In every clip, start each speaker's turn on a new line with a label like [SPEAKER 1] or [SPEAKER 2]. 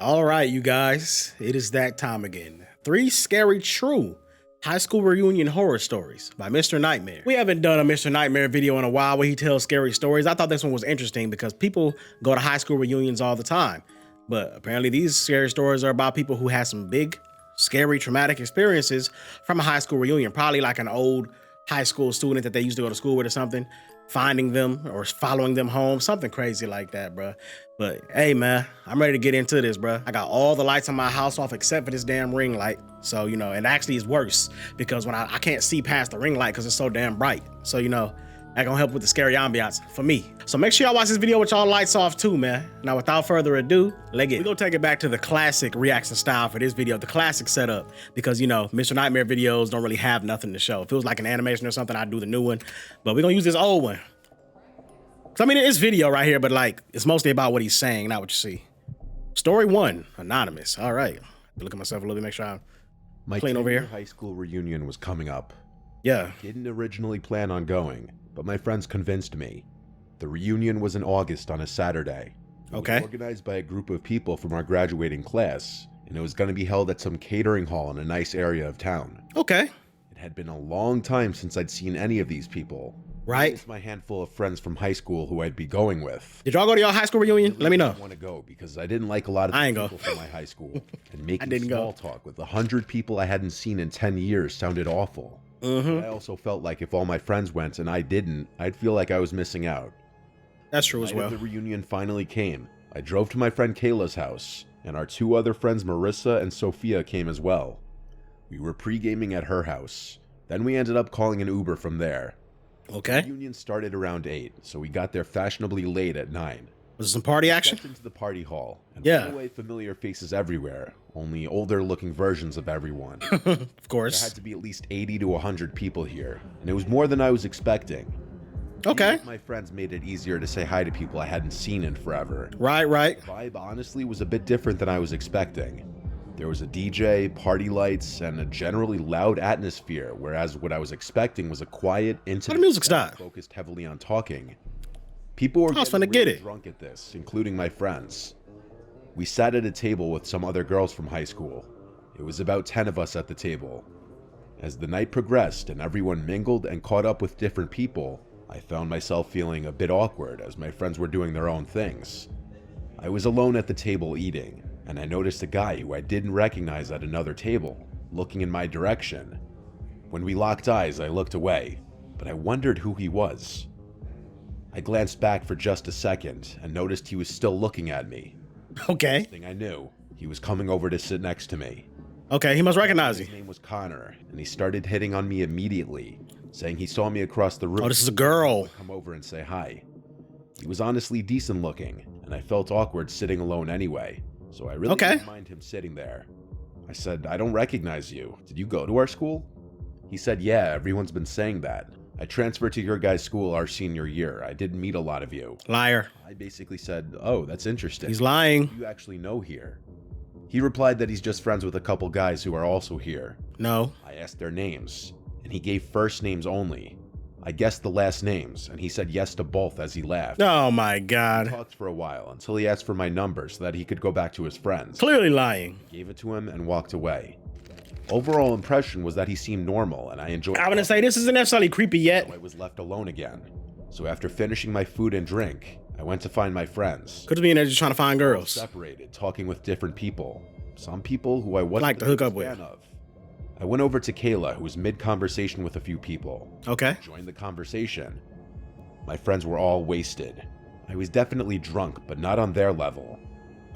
[SPEAKER 1] All right, you guys, it is that time again. 3 scary true high school reunion horror stories by Mr. Nightmare. We haven't done a Mr. Nightmare video in a while where he tells scary stories. I thought this one was interesting because people go to high school reunions all the time. But apparently these scary stories are about people who had some big, scary, traumatic experiences from a high school reunion. Probably like an old high school student that they used to go to school with or something, finding them or following them home, something crazy like that, bro. But hey, man, I'm ready to get into this, bro. I got all the lights in my house off except for this damn ring light. So, you know, and actually it's worse because when I can't see past the ring light because it's so damn bright. So, you know, that gonna help with the scary ambiance for me. So make sure y'all watch this video with y'all lights off too, man. Now, without further ado, let's get it. We're gonna take it back to the classic reaction style for this video, the classic setup, because, you know, Mr. Nightmare videos don't really have nothing to show. If it was like an animation or something, I'd do the new one, but we're gonna use this old one. I mean, it's video right here, but like, it's mostly about what he's saying, not what you see. Story 1, anonymous. All right. Look at myself a little bit, make sure I'm clean over here.
[SPEAKER 2] My high school reunion was coming up.
[SPEAKER 1] Yeah.
[SPEAKER 2] Didn't originally plan on going, but my friends convinced me. The reunion was in August on a Saturday.
[SPEAKER 1] Okay.
[SPEAKER 2] It was organized by a group of people from our graduating class, and it was going to be held at some catering hall in a nice area of town.
[SPEAKER 1] Okay.
[SPEAKER 2] It had been a long time since I'd seen any of these people.
[SPEAKER 1] Right.
[SPEAKER 2] It's my handful of friends from high school who I'd be going with.
[SPEAKER 1] Did y'all go to your high school reunion? Let me know.
[SPEAKER 2] I want to go because I didn't like a lot of the people from my high school. And making small talk with 100 people I hadn't seen in 10 years sounded awful. I also felt like if all my friends went and I didn't, I'd feel like I was missing out.
[SPEAKER 1] That's true as well.
[SPEAKER 2] The reunion finally came. I drove to my friend Kayla's house, and our 2 other friends, Marissa and Sophia, came as well. We were pre-gaming at her house. Then we ended up calling an Uber from there.
[SPEAKER 1] Okay.
[SPEAKER 2] The reunion started around 8, so we got there fashionably late at 9.
[SPEAKER 1] Was it some party action?
[SPEAKER 2] Stepped into the party hall, and
[SPEAKER 1] yeah,
[SPEAKER 2] right away familiar faces everywhere, only older-looking versions of everyone.
[SPEAKER 1] Of course.
[SPEAKER 2] There had to be at least 80 to 100 people here, and it was more than I was expecting.
[SPEAKER 1] Okay.
[SPEAKER 2] My friends made it easier to say hi to people I hadn't seen in forever.
[SPEAKER 1] Right, right.
[SPEAKER 2] The vibe honestly was a bit different than I was expecting. There was a DJ, party lights, and a generally loud atmosphere, whereas what I was expecting was a quiet, intimate
[SPEAKER 1] music style
[SPEAKER 2] focused heavily on talking. People were getting really drunk at this, including my friends. We sat at a table with some other girls from high school. It was about 10 of us at the table. As the night progressed and everyone mingled and caught up with different people, I found myself feeling a bit awkward as my friends were doing their own things. I was alone at the table eating, and I noticed a guy who I didn't recognize at another table, looking in my direction. When we locked eyes, I looked away, but I wondered who he was. I glanced back for just a second and noticed he was still looking at me.
[SPEAKER 1] Okay.
[SPEAKER 2] Next thing I knew, he was coming over to sit next to me.
[SPEAKER 1] Okay, he must recognize you.
[SPEAKER 2] His name was Connor, and he started hitting on me immediately, saying he saw me across the room.
[SPEAKER 1] Oh, this is a girl.
[SPEAKER 2] Come over and say hi. He was honestly decent looking, and I felt awkward sitting alone anyway, so I really didn't mind him sitting there. I said, "I don't recognize you. Did you go to our school?" He said, "Yeah, everyone's been saying that. I transferred to your guys' school our senior year. I didn't meet a lot of you."
[SPEAKER 1] Liar.
[SPEAKER 2] I basically said, "Oh, that's interesting.
[SPEAKER 1] He's lying.
[SPEAKER 2] You actually know here." He replied that he's just friends with a couple guys who are also here.
[SPEAKER 1] No.
[SPEAKER 2] I asked their names, and he gave first names only. I guessed the last names, and he said yes to both as he laughed.
[SPEAKER 1] Oh my God.
[SPEAKER 2] We talked for a while until he asked for my number so that he could go back to his friends.
[SPEAKER 1] Clearly lying.
[SPEAKER 2] I gave it to him and walked away. Overall impression was that he seemed normal, and I enjoyed it.
[SPEAKER 1] I wouldn't say this isn't necessarily creepy yet.
[SPEAKER 2] I was left alone again. So after finishing my food and drink, I went to find my friends.
[SPEAKER 1] Could be in there just trying to find girls.
[SPEAKER 2] Separated, talking with different people. Some people who I wasn't
[SPEAKER 1] like to hook up with.
[SPEAKER 2] Fan of. I went over to Kayla, who was mid-conversation with a few people.
[SPEAKER 1] Okay.
[SPEAKER 2] I joined the conversation. My friends were all wasted. I was definitely drunk, but not on their level.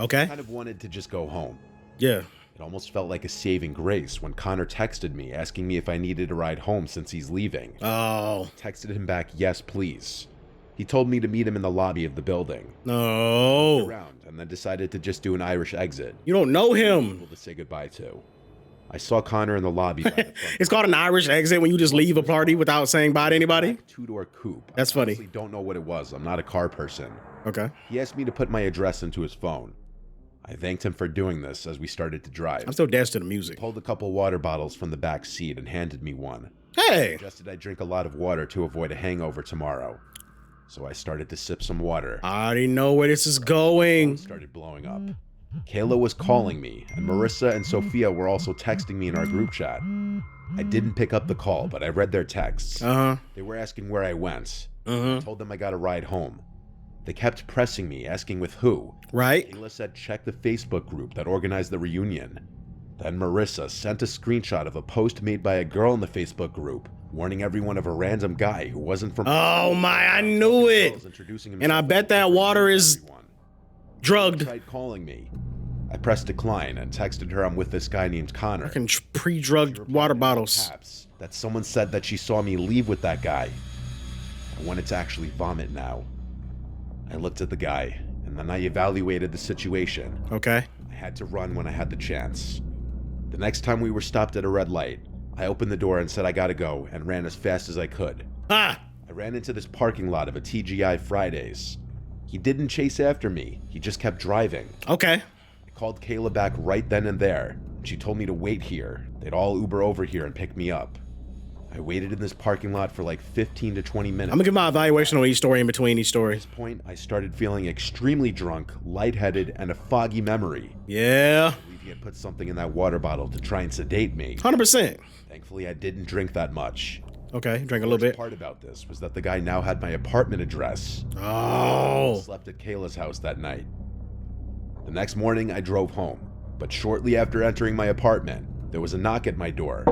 [SPEAKER 1] Okay.
[SPEAKER 2] I kind of wanted to just go home.
[SPEAKER 1] Yeah.
[SPEAKER 2] It almost felt like a saving grace when Connor texted me asking me if I needed a ride home since he's leaving.
[SPEAKER 1] Oh.
[SPEAKER 2] I texted him back, "Yes, please." He told me to meet him in the lobby of the building.
[SPEAKER 1] No.
[SPEAKER 2] Around, and then decided to just do an Irish exit.
[SPEAKER 1] You don't know him.
[SPEAKER 2] To say goodbye to. I saw Connor in the lobby.
[SPEAKER 1] It's called an Irish exit when you just leave a party without saying bye to anybody.
[SPEAKER 2] 2-door coupe.
[SPEAKER 1] That's funny.
[SPEAKER 2] I don't know what it was. I'm not a car person.
[SPEAKER 1] Okay.
[SPEAKER 2] He asked me to put my address into his phone. I thanked him for doing this as we started to drive.
[SPEAKER 1] I'm still dancing to the music.
[SPEAKER 2] He pulled a couple water bottles from the back seat and handed me one.
[SPEAKER 1] Hey.
[SPEAKER 2] He suggested I drink a lot of water to avoid a hangover tomorrow. So I started to sip some water.
[SPEAKER 1] I already know where this is going.
[SPEAKER 2] It started blowing up. Kayla was calling me, and Marissa and Sophia were also texting me in our group chat. I didn't pick up the call, but I read their texts. They were asking where I went. I told them I got a ride home. They kept pressing me, asking with who.
[SPEAKER 1] Right.
[SPEAKER 2] Kayla said check the Facebook group that organized the reunion. Then Marissa sent a screenshot of a post made by a girl in the Facebook group, warning everyone of a random guy who wasn't from—
[SPEAKER 1] Oh my, I knew it. And I bet that water is drugged.
[SPEAKER 2] Tried calling me. I pressed decline and texted her I'm with this guy named Connor.
[SPEAKER 1] Fucking pre-drugged water bottles.
[SPEAKER 2] That someone said that she saw me leave with that guy. I wanted to actually vomit now. I looked at the guy, and then I evaluated the situation.
[SPEAKER 1] Okay.
[SPEAKER 2] I had to run when I had the chance. The next time we were stopped at a red light, I opened the door and said I gotta go, and ran as fast as I could. I ran into this parking lot of a TGI Fridays. He didn't chase after me, he just kept driving.
[SPEAKER 1] Okay.
[SPEAKER 2] I called Kayla back right then and there, and she told me to wait here. They'd all Uber over here and pick me up. I waited in this parking lot for like 15 to 20 minutes.
[SPEAKER 1] I'm gonna give my evaluation on each story in between each story.
[SPEAKER 2] At this point, I started feeling extremely drunk, lightheaded, and a foggy memory.
[SPEAKER 1] Yeah.
[SPEAKER 2] I believe he had put something in that water bottle to try and sedate me.
[SPEAKER 1] 100%.
[SPEAKER 2] Thankfully, I didn't drink that much.
[SPEAKER 1] Okay, drank a little bit.
[SPEAKER 2] The part about this was that the guy now had my apartment address.
[SPEAKER 1] Oh.
[SPEAKER 2] I slept at Kayla's house that night. The next morning, I drove home, but shortly after entering my apartment, there was a knock at my door.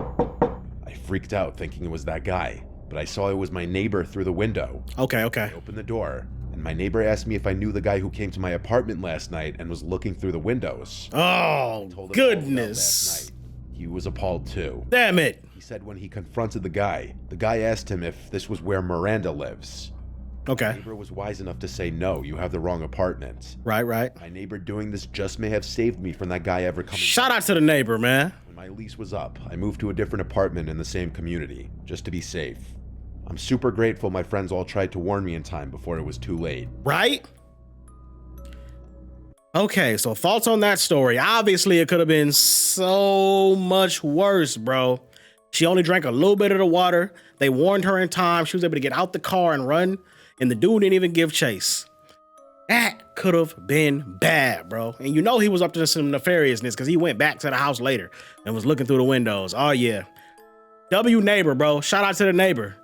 [SPEAKER 2] I freaked out thinking it was that guy, but I saw it was my neighbor through the window.
[SPEAKER 1] Okay.
[SPEAKER 2] I opened the door, and my neighbor asked me if I knew the guy who came to my apartment last night and was looking through the windows.
[SPEAKER 1] Oh, goodness.
[SPEAKER 2] Last night. He was appalled too.
[SPEAKER 1] Damn it.
[SPEAKER 2] He said when he confronted the guy asked him if this was where Miranda lives.
[SPEAKER 1] Okay.
[SPEAKER 2] My neighbor was wise enough to say, no, you have the wrong apartment.
[SPEAKER 1] Right.
[SPEAKER 2] My neighbor doing this just may have saved me from that guy ever coming
[SPEAKER 1] Shout out to the neighbor, man.
[SPEAKER 2] When my lease was up, I moved to a different apartment in the same community, just to be safe. I'm super grateful my friends all tried to warn me in time before it was too late.
[SPEAKER 1] Right? Okay, so thoughts on that story. Obviously, it could have been so much worse, bro. She only drank a little bit of the water. They warned her in time. She was able to get out the car and run, and the dude didn't even give chase. That could have been bad, bro. And you know he was up to some nefariousness because he went back to the house later and was looking through the windows. Oh, yeah. W neighbor, bro. Shout out to the neighbor.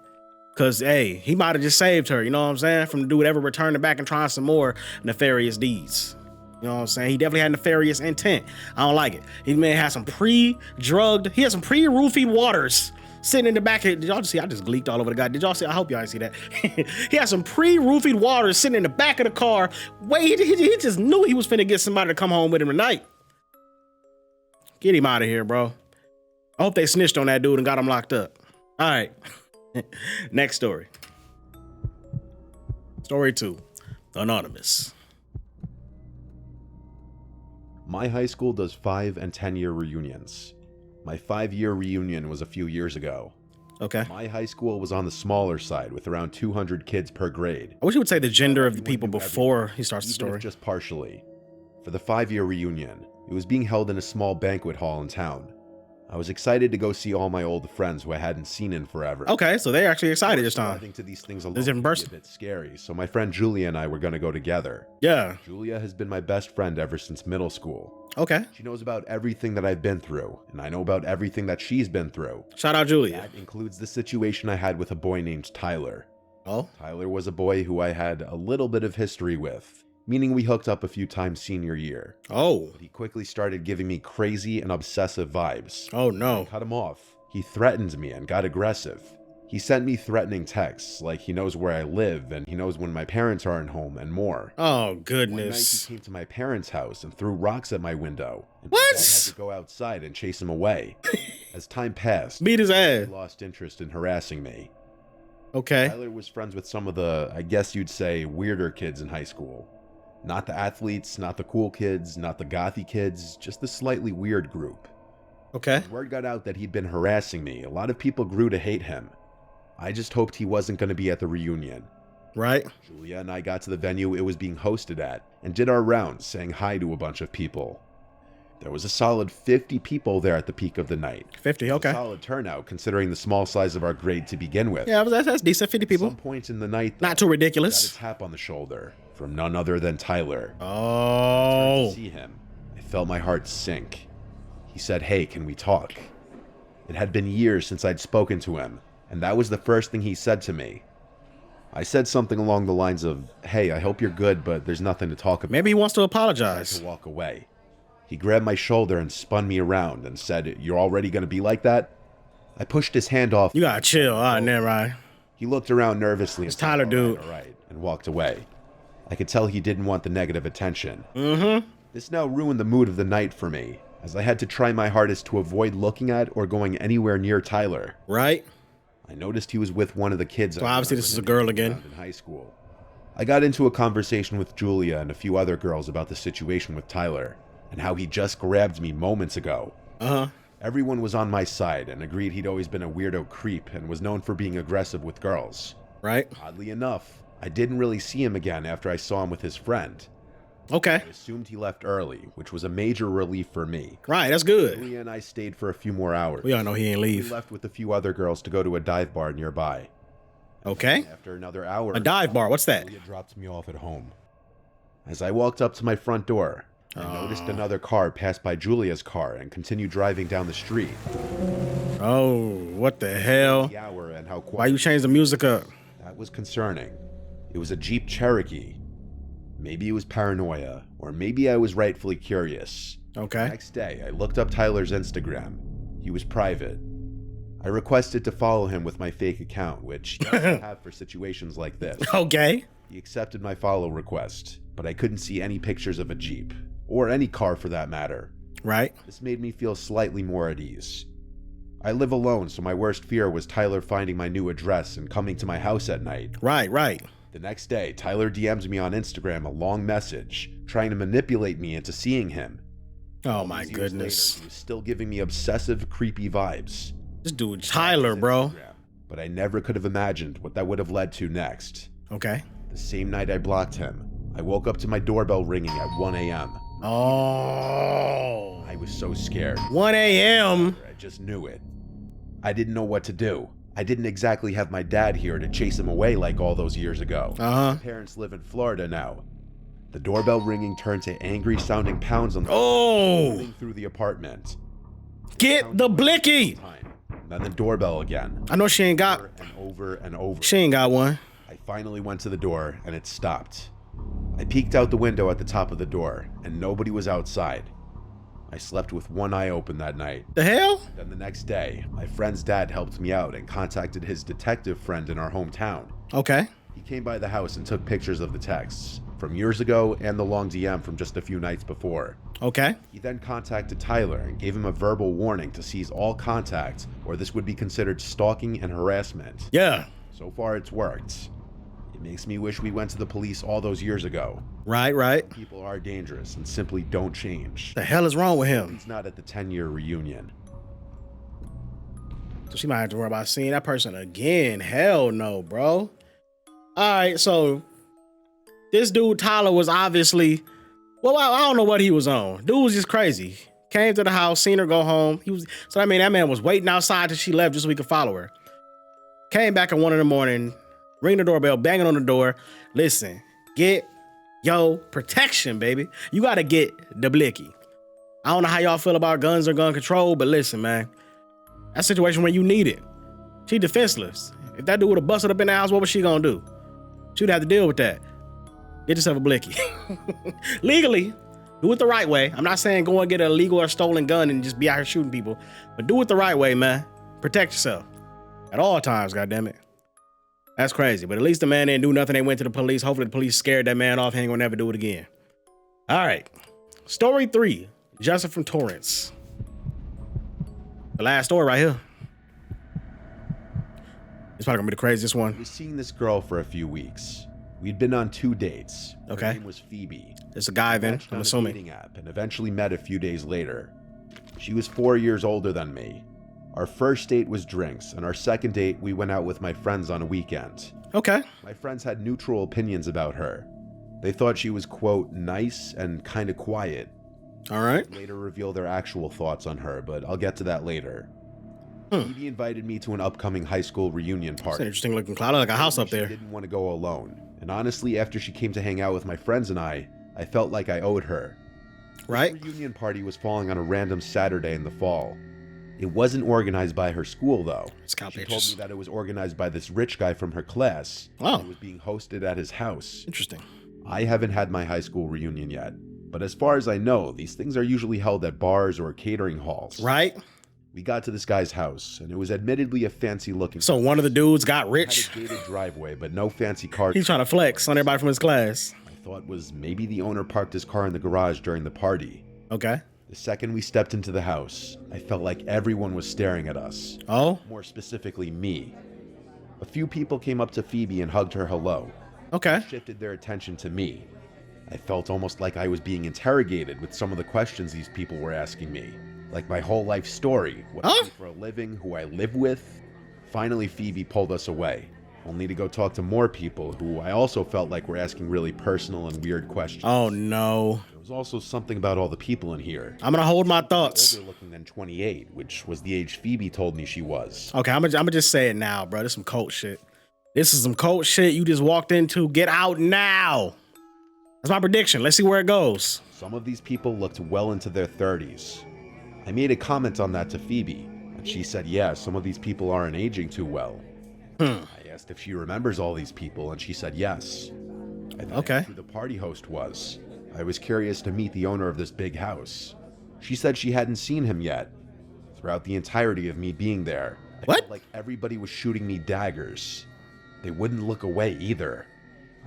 [SPEAKER 1] Because, hey, he might have just saved her, you know what I'm saying? From the dude ever returning back and trying some more nefarious deeds. You know what I'm saying? He definitely had nefarious intent. I don't like it. He may have some pre-drugged, he had some pre-roofied waters sitting in the back. Did y'all see? I just gleeked all over the guy. Did y'all see? I hope y'all see that. He had some pre-roofied waters sitting in the back of the car. Wait, he just knew he was finna get somebody to come home with him tonight. Get him out of here, bro. I hope they snitched on that dude and got him locked up. All right. Next story. Story 2. Anonymous.
[SPEAKER 2] My high school does 5- and 10-year reunions. My 5-year reunion was a few years ago.
[SPEAKER 1] Okay.
[SPEAKER 2] My high school was on the smaller side with around 200 kids per grade.
[SPEAKER 1] I wish you would say the gender of the people before he starts the story.
[SPEAKER 2] Just partially. For the 5-year reunion, it was being held in a small banquet hall in town. I was excited to go see all my old friends who I hadn't seen in forever.
[SPEAKER 1] Okay, so they're actually excited this time.
[SPEAKER 2] I think to these things alone
[SPEAKER 1] different person.
[SPEAKER 2] A bit scary, so my friend Julia and I were going to go together.
[SPEAKER 1] Yeah.
[SPEAKER 2] Julia has been my best friend ever since middle school.
[SPEAKER 1] Okay.
[SPEAKER 2] She knows about everything that I've been through, and I know about everything that she's been through.
[SPEAKER 1] Shout out Julia.
[SPEAKER 2] That includes the situation I had with a boy named Tyler.
[SPEAKER 1] Oh?
[SPEAKER 2] Tyler was a boy who I had a little bit of history with, meaning we hooked up a few times senior year.
[SPEAKER 1] Oh.
[SPEAKER 2] But he quickly started giving me crazy and obsessive vibes.
[SPEAKER 1] Oh no.
[SPEAKER 2] I cut him off. He threatened me and got aggressive. He sent me threatening texts, like he knows where I live and he knows when my parents aren't home and more.
[SPEAKER 1] Oh,
[SPEAKER 2] One
[SPEAKER 1] goodness.
[SPEAKER 2] night he came to my parents' house and threw rocks at my window. And
[SPEAKER 1] What?
[SPEAKER 2] my dad had to go outside and chase him away. As time passed,
[SPEAKER 1] Beat his ass.
[SPEAKER 2] he lost interest in harassing me.
[SPEAKER 1] Okay.
[SPEAKER 2] Tyler was friends with some of the, I guess you'd say, weirder kids in high school. Not the athletes, not the cool kids, not the gothy kids, just the slightly weird group.
[SPEAKER 1] Okay.
[SPEAKER 2] When word got out that he'd been harassing me, a lot of people grew to hate him. I just hoped he wasn't going to be at the reunion.
[SPEAKER 1] Right.
[SPEAKER 2] Julia and I got to the venue it was being hosted at and did our rounds saying hi to a bunch of people. There was a solid 50 people there at the peak of the night.
[SPEAKER 1] 50, okay.
[SPEAKER 2] A solid turnout considering the small size of our grade to begin with.
[SPEAKER 1] Yeah, that's decent. 50 people.
[SPEAKER 2] At some points in the night, though,
[SPEAKER 1] Not too
[SPEAKER 2] I
[SPEAKER 1] ridiculous.
[SPEAKER 2] got a tap on the shoulder from none other than Tyler.
[SPEAKER 1] Oh.
[SPEAKER 2] To see him. felt my heart sink. He said, "Hey, can we talk?" It had been years since I'd spoken to him, and that was the first thing he said to me. I said something along the lines of, "Hey, I hope you're good, but there's nothing to talk about."
[SPEAKER 1] Maybe he wants to apologize.
[SPEAKER 2] I had to walk away. He grabbed my shoulder and spun me around and said, "You're already going to be like that?" I pushed his hand off.
[SPEAKER 1] You gotta chill. All right, never mind.
[SPEAKER 2] He looked around nervously.
[SPEAKER 1] It's Tyler, dude.
[SPEAKER 2] All right, and walked away. I could tell he didn't want the negative attention. This now ruined the mood of the night for me, as I had to try my hardest to avoid looking at or going anywhere near Tyler.
[SPEAKER 1] Right?
[SPEAKER 2] I noticed he was with one of the kids.
[SPEAKER 1] So obviously this is a girl again.
[SPEAKER 2] In high school. I got into a conversation with Julia and a few other girls about the situation with Tyler, and how he just grabbed me moments ago. Everyone was on my side and agreed he'd always been a weirdo creep and was known for being aggressive with girls.
[SPEAKER 1] Right?
[SPEAKER 2] Oddly enough, I didn't really see him again after I saw him with his friend.
[SPEAKER 1] Okay.
[SPEAKER 2] I assumed he left early, which was a major relief for me.
[SPEAKER 1] Right, that's good.
[SPEAKER 2] Julia and I stayed for a few more hours.
[SPEAKER 1] We all know he ain't leave.
[SPEAKER 2] We left with a few other girls to go to a dive bar nearby.
[SPEAKER 1] Okay.
[SPEAKER 2] After another hour,
[SPEAKER 1] A dive bar, what's that?
[SPEAKER 2] Julia dropped me off at home. As I walked up to my front door, I noticed another car pass by Julia's car and continue driving down the street.
[SPEAKER 1] Oh, what the hell?
[SPEAKER 2] The hour and how quiet.
[SPEAKER 1] Why you change the music up?
[SPEAKER 2] That was concerning. It was a Jeep Cherokee. Maybe it was paranoia, or maybe I was rightfully curious.
[SPEAKER 1] Okay.
[SPEAKER 2] The next day, I looked up Tyler's Instagram. He was private. I requested to follow him with my fake account, which he doesn't have for situations like this.
[SPEAKER 1] Okay.
[SPEAKER 2] He accepted my follow request, but I couldn't see any pictures of a Jeep, or any car for that matter.
[SPEAKER 1] Right.
[SPEAKER 2] This made me feel slightly more at ease. I live alone, so my worst fear was Tyler finding my new address and coming to my house at night.
[SPEAKER 1] Right, right.
[SPEAKER 2] The next day, Tyler DMs me on Instagram a long message, trying to manipulate me into seeing him.
[SPEAKER 1] Oh my
[SPEAKER 2] These years
[SPEAKER 1] goodness.
[SPEAKER 2] later, he was still giving me obsessive, creepy vibes.
[SPEAKER 1] This dude Tyler, bro.
[SPEAKER 2] But I never could have imagined what that would have led to next.
[SPEAKER 1] Okay.
[SPEAKER 2] The same night I blocked him, I woke up to my doorbell ringing at 1 a.m.
[SPEAKER 1] Oh.
[SPEAKER 2] I was so scared.
[SPEAKER 1] 1 a.m.
[SPEAKER 2] I just knew it. I didn't know what to do. I didn't exactly have my dad here to chase him away like all those years ago. My parents live in Florida now. The doorbell ringing turned to angry sounding pounds on the phone through the apartment.
[SPEAKER 1] Get the blicky.
[SPEAKER 2] Then the doorbell again.
[SPEAKER 1] I know she ain't got.
[SPEAKER 2] And over and over.
[SPEAKER 1] She ain't got one.
[SPEAKER 2] I finally went to the door and it stopped. I peeked out the window at the top of the door and nobody was outside. I slept with one eye open that night.
[SPEAKER 1] The hell?
[SPEAKER 2] Then the next day, my friend's dad helped me out and contacted his detective friend in our hometown.
[SPEAKER 1] Okay.
[SPEAKER 2] He came by the house and took pictures of the texts from years ago and the long DM from just a few nights before.
[SPEAKER 1] Okay.
[SPEAKER 2] He then contacted Tyler and gave him a verbal warning to cease all contact or this would be considered stalking and harassment.
[SPEAKER 1] Yeah.
[SPEAKER 2] So far it's worked. It makes me wish we went to the police all those years ago.
[SPEAKER 1] Right, right.
[SPEAKER 2] People are dangerous and simply don't change.
[SPEAKER 1] The hell is wrong with him?
[SPEAKER 2] He's not at the 10-year reunion.
[SPEAKER 1] So she might have to worry about seeing that person again. Hell no, bro. All right, so this dude Tyler was obviously, well, I don't know what he was on. Dude was just crazy. Came to the house, seen her go home. So I mean, that man was waiting outside till she left just so we could follow her. Came back at 1 a.m, ring the doorbell, banging on the door. Listen, get your protection, baby. You gotta get the blicky. I don't know how y'all feel about guns or gun control, but listen, man, that situation where you need it. She defenseless. If that dude would have busted up in the house, what was she gonna do? She'd have to deal with that. Get yourself a blicky. Legally, do it the right way. I'm not saying go and get an illegal or stolen gun and just be out here shooting people, but do it the right way, man. Protect yourself at all times, goddammit. That's crazy, but at least the man didn't do nothing. They went to the police. Hopefully the police scared that man off. He ain't gonna never do it again. All right. Story 3, Justin from Torrance. The last story right here. It's probably gonna be the craziest one.
[SPEAKER 2] I was seeing this girl for a few weeks. We'd been on 2 dates.
[SPEAKER 1] Okay.
[SPEAKER 2] Her name was Phoebe.
[SPEAKER 1] It's a guy then,
[SPEAKER 2] Matched on
[SPEAKER 1] I'm
[SPEAKER 2] a
[SPEAKER 1] assuming.
[SPEAKER 2] dating app and eventually met a few days later. She was 4 years older than me. Our first date was drinks, and our second date we went out with my friends on a weekend.
[SPEAKER 1] Okay.
[SPEAKER 2] My friends had neutral opinions about her. They thought she was, quote, nice and kind of quiet.
[SPEAKER 1] All right.
[SPEAKER 2] Later reveal their actual thoughts on her, but I'll get to that later. Phoebe invited me to an upcoming high school reunion
[SPEAKER 1] It's
[SPEAKER 2] party.
[SPEAKER 1] an interesting looking cloud, like a house up there.
[SPEAKER 2] She didn't want to go alone, and honestly, after she came to hang out with my friends and I felt like I owed her.
[SPEAKER 1] Right.
[SPEAKER 2] The reunion party was falling on a random Saturday in the fall. It wasn't organized by her school, though. She told me that it was organized by this rich guy from her class.
[SPEAKER 1] Oh.
[SPEAKER 2] It was being hosted at his house.
[SPEAKER 1] Interesting.
[SPEAKER 2] I haven't had my high school reunion yet, but as far as I know, these things are usually held at bars or catering halls.
[SPEAKER 1] Right.
[SPEAKER 2] We got to this guy's house, and it was admittedly a fancy-looking.
[SPEAKER 1] So one of the dudes got rich.
[SPEAKER 2] Had a gated driveway, but no fancy car.
[SPEAKER 1] He's trying to flex on everybody from his class.
[SPEAKER 2] I thought was maybe the owner parked his car in the garage during the party.
[SPEAKER 1] Okay.
[SPEAKER 2] The second we stepped into the house, I felt like everyone was staring at us.
[SPEAKER 1] Oh?
[SPEAKER 2] More specifically, me. A few people came up to Phoebe and hugged her hello.
[SPEAKER 1] Okay.
[SPEAKER 2] Shifted their attention to me. I felt almost like I was being interrogated with some of the questions these people were asking me. Like my whole life story, what I do for a living, who I live with. Finally, Phoebe pulled us away, only to go talk to more people who I also felt like were asking really personal and weird questions.
[SPEAKER 1] Oh, no.
[SPEAKER 2] There was also something about all the people in here.
[SPEAKER 1] I'm going to hold my thoughts.
[SPEAKER 2] Older looking than 28, which was the age Phoebe told me she was.
[SPEAKER 1] Okay, I'm gonna just say it now, bro. This is some cult shit. This is some cult shit you just walked into. Get out now. That's my prediction. Let's see where it goes.
[SPEAKER 2] Some of these people looked well into their 30s. I made a comment on that to Phoebe, and she said, yeah, some of these people aren't aging too well. I asked if she remembers all these people, and she said yes. I then asked who the party host was. I was curious to meet the owner of this big house. She said she hadn't seen him yet. Throughout the entirety of me being there, I felt like everybody was shooting me daggers. They wouldn't look away either.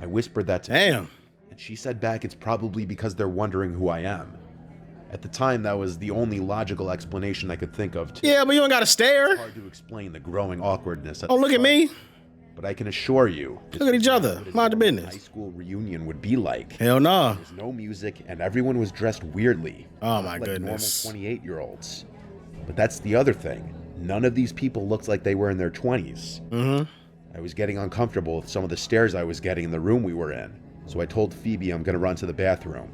[SPEAKER 2] I whispered that to her, and she said back it's probably because they're wondering who I am. At the time, that was the only logical explanation I could think of, too.
[SPEAKER 1] Yeah, but you don't gotta stare.
[SPEAKER 2] It's hard to explain the growing awkwardness.
[SPEAKER 1] Oh, look at me.
[SPEAKER 2] But I can assure you,
[SPEAKER 1] look at each other. Mind the business.
[SPEAKER 2] High school reunion would be like.
[SPEAKER 1] Hell no.
[SPEAKER 2] There was no music, and everyone was dressed weirdly.
[SPEAKER 1] Oh my
[SPEAKER 2] like
[SPEAKER 1] goodness.
[SPEAKER 2] Normal 28-year-olds. But that's the other thing. None of these people looked like they were in their 20s. I was getting uncomfortable with some of the stares I was getting in the room we were in, so I told Phoebe I'm gonna run to the bathroom.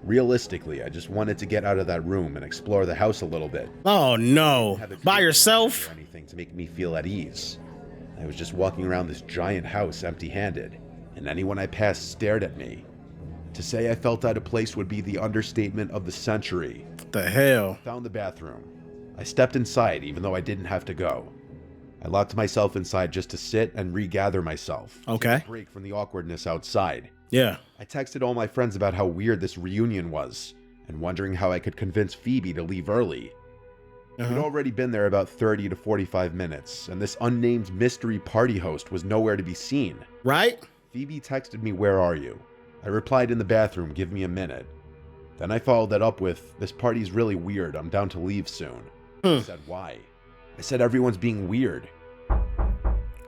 [SPEAKER 2] Realistically, I just wanted to get out of that room and explore the house a little bit.
[SPEAKER 1] Oh no. By yourself?
[SPEAKER 2] Or anything to make me feel at ease. I was just walking around this giant house empty-handed, and anyone I passed stared at me. To say I felt out of place would be the understatement of the century.
[SPEAKER 1] What the hell?
[SPEAKER 2] I found the bathroom. I stepped inside even though I didn't have to go. I locked myself inside just to sit and regather myself.
[SPEAKER 1] Okay.
[SPEAKER 2] Take a break from the awkwardness outside.
[SPEAKER 1] Yeah.
[SPEAKER 2] I texted all my friends about how weird this reunion was, and wondering how I could convince Phoebe to leave early. We'd already been there about 30 to 45 minutes, and this unnamed mystery party host was nowhere to be seen.
[SPEAKER 1] Right?
[SPEAKER 2] Phoebe texted me, "Where are you?" I replied, "In the bathroom, give me a minute." Then I followed that up with, "This party's really weird, I'm down to leave soon." She said, "Why?" I said, "Everyone's being weird."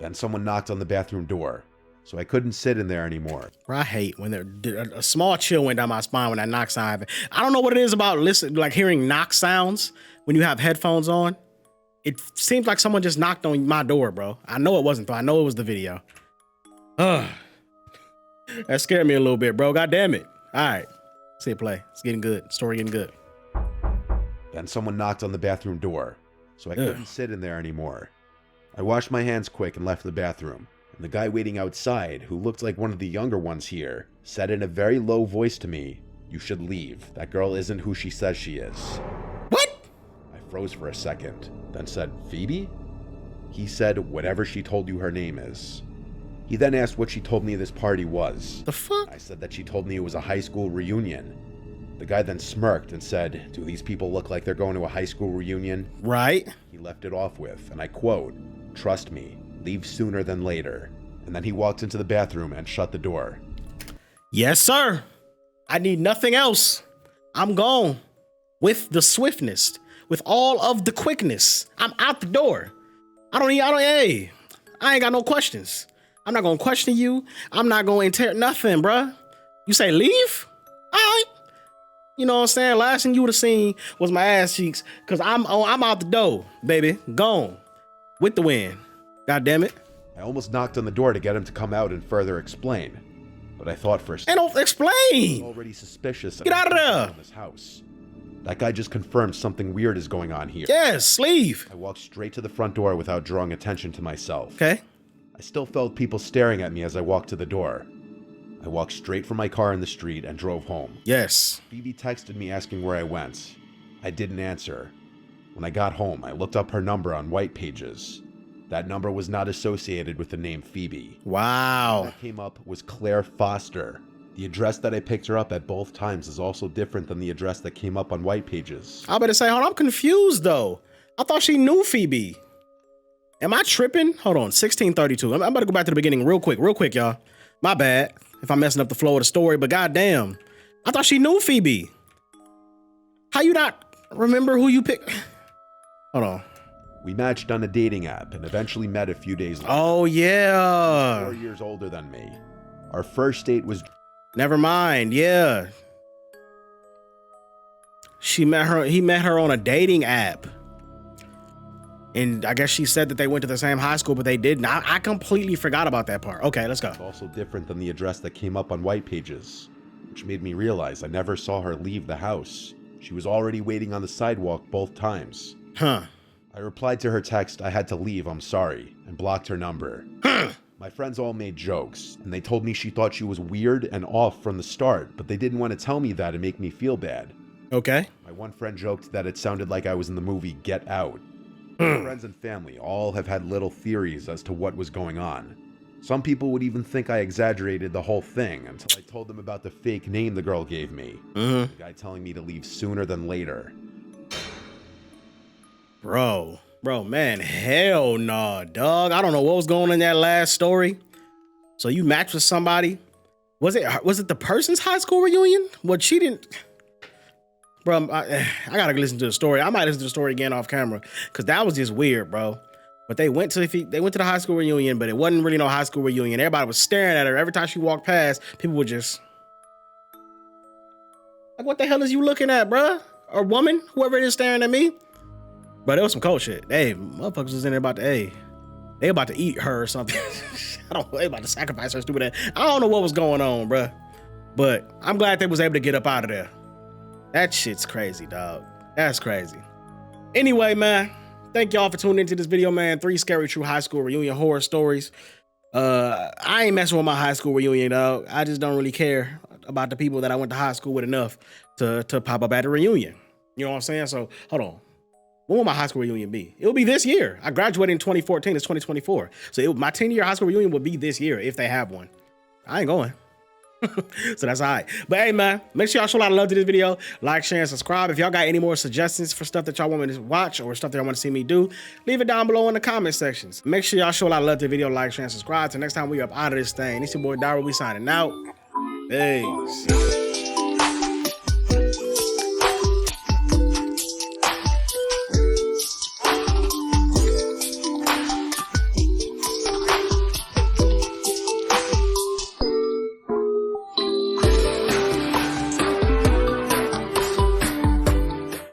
[SPEAKER 2] Then someone knocked on the bathroom door, so I couldn't sit in there anymore.
[SPEAKER 1] I hate when a small chill went down my spine when that knock sound happened. I don't know what it is about like hearing knock sounds when you have headphones on. It seems like someone just knocked on my door, bro. I know it wasn't, though. I know it was the video. That scared me a little bit, bro. God damn it. All right. See it play. It's getting good. Story getting good.
[SPEAKER 2] Then someone knocked on the bathroom door, so I couldn't sit in there anymore. I washed my hands quick and left the bathroom. And the guy waiting outside, who looked like one of the younger ones here, said in a very low voice to me, "You should leave. That girl isn't who she says she is."
[SPEAKER 1] What?
[SPEAKER 2] I froze for a second, then said, "Phoebe?" He said, "Whatever she told you her name is." He then asked what she told me this party was.
[SPEAKER 1] The fuck?
[SPEAKER 2] I said that she told me it was a high school reunion. The guy then smirked and said, "Do these people look like they're going to a high school reunion?"
[SPEAKER 1] Right.
[SPEAKER 2] He left it off with, and I quote, "Trust me, leave sooner than later." And then he walked into the bathroom and shut the door.
[SPEAKER 1] Yes, sir. I need nothing else. I'm gone with the swiftness, with all of the quickness. I'm out the door. I ain't got no questions. I'm not gonna question you. I'm not gonna interrogate nothing, bruh. You say leave? All right. You know what I'm saying? Last thing you would have seen was my ass cheeks, cause I'm out the door, baby. Gone with the wind. God damn it.
[SPEAKER 2] I almost knocked on the door to get him to come out and further explain, but I thought for a second.
[SPEAKER 1] And don't explain.
[SPEAKER 2] Already suspicious.
[SPEAKER 1] Get out of there.
[SPEAKER 2] In this house. That guy just confirmed something weird is going on here.
[SPEAKER 1] Yes, leave.
[SPEAKER 2] I walked straight to the front door without drawing attention to myself.
[SPEAKER 1] Okay.
[SPEAKER 2] I still felt people staring at me as I walked to the door. I walked straight from my car in the street and drove home.
[SPEAKER 1] Yes.
[SPEAKER 2] Phoebe texted me asking where I went. I didn't answer. When I got home, I looked up her number on White Pages. That number was not associated with the name Phoebe.
[SPEAKER 1] Wow.
[SPEAKER 2] What came up was Claire Foster. The address that I picked her up at both times is also different than the address that came up on White Pages.
[SPEAKER 1] I better say, hold on, I'm confused though. I thought she knew Phoebe. Am I tripping? Hold on, 1632. I'm about to go back to the beginning real quick, y'all. My bad if I'm messing up the flow of the story, but goddamn, I thought she knew Phoebe. How you not remember who you picked? Hold on.
[SPEAKER 2] We matched on a dating app and eventually met a few days later.
[SPEAKER 1] Oh yeah.
[SPEAKER 2] 4 years older than me. Our first date was...
[SPEAKER 1] Never mind, yeah. He met her on a dating app. And I guess she said that they went to the same high school, but they didn't. I completely forgot about that part. Okay, let's go.
[SPEAKER 2] Also different than the address that came up on White Pages, which made me realize I never saw her leave the house. She was already waiting on the sidewalk both times.
[SPEAKER 1] Huh.
[SPEAKER 2] I replied to her text, "I had to leave, I'm sorry," and blocked her number. My friends all made jokes, and they told me she thought she was weird and off from the start, but they didn't want to tell me that and make me feel bad.
[SPEAKER 1] Okay.
[SPEAKER 2] My one friend joked that it sounded like I was in the movie Get Out. My friends and family all have had little theories as to what was going on. Some people would even think I exaggerated the whole thing until I told them about the fake name the girl gave me. The guy telling me to leave sooner than later.
[SPEAKER 1] Bro, man, hell nah, dog. I don't know what was going on in that last story. So you matched with somebody. Was it the person's high school reunion? What she didn't... Bro, I gotta listen to the story. I might listen to the story again off camera because that was just weird, bro. But they went to the high school reunion, but it wasn't really no high school reunion. Everybody was staring at her. Every time she walked past, people would just like, "What the hell is you looking at, bro? Or woman, whoever it is staring at me." But it was some cold shit. Hey, motherfuckers was in there about to, they about to eat her or something. I don't know. They about to sacrifice her stupid ass. I don't know what was going on, bro. But I'm glad they was able to get up out of there. That shit's crazy, dog. That's crazy. Anyway, man, thank y'all for tuning into this video, man. 3 scary true high school reunion horror stories. I ain't messing with my high school reunion, dog. I just don't really care about the people that I went to high school with enough to pop up at a reunion. You know what I'm saying? So, hold on. When will my high school reunion be? It'll be this year. I graduated in 2014. It's 2024. So my 10-year high school reunion will be this year if they have one. I ain't going. So that's all right. But hey, man, make sure y'all show a lot of love to this video. Like, share, and subscribe. If y'all got any more suggestions for stuff that y'all want me to watch or stuff that y'all want to see me do, leave it down below in the comment sections. Make sure y'all show a lot of love to the video. Like, share, and subscribe. Till next time we up out of this thing. It's your boy Dairu. We signing out. Peace.